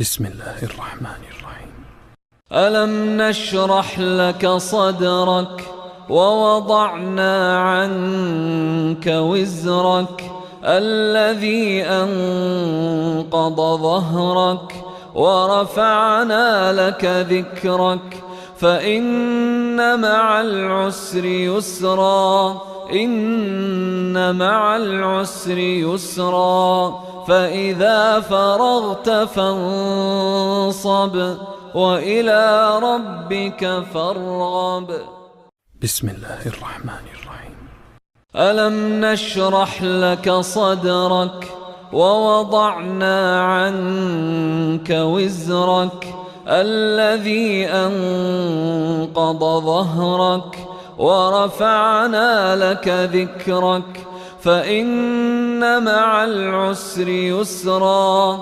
بسم الله الرحمن الرحيم. ألم نشرح لك صدرك ووضعنا عنك وزرك الذي أنقض ظهرك ورفعنا لك ذكرك فإن مع العسر يسرا إن مع العسر يسرا فإذا فرغت فانصب وإلى ربك فارغب. بسم الله الرحمن الرحيم. ألم نشرح لك صدرك ووضعنا عنك وزرك الذي أنقض ظهرك ورفعنا لك ذكرك فإن مع العسر يسرا